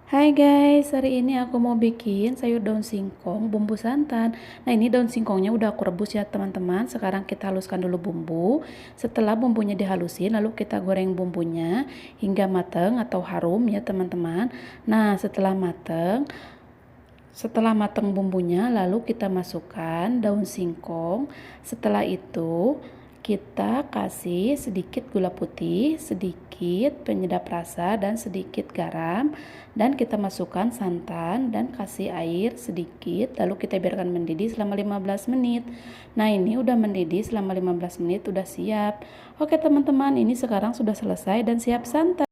Hai guys, hari ini aku mau bikin sayur daun singkong bumbu santan. Nah, ini daun singkongnya udah aku rebus ya teman-teman. Sekarang kita haluskan dulu bumbu. Setelah bumbunya dihalusin, lalu kita goreng bumbunya hingga mateng atau harum ya teman-teman. Nah, setelah mateng bumbunya, lalu kita masukkan daun singkong. Setelah itu, kita kasih sedikit gula putih, sedikit penyedap rasa, dan sedikit garam. Dan kita masukkan santan dan kasih air sedikit. Lalu kita biarkan mendidih selama 15 menit. Nah, ini udah mendidih selama 15 menit, udah siap. Oke teman-teman, ini sekarang sudah selesai dan siap santan.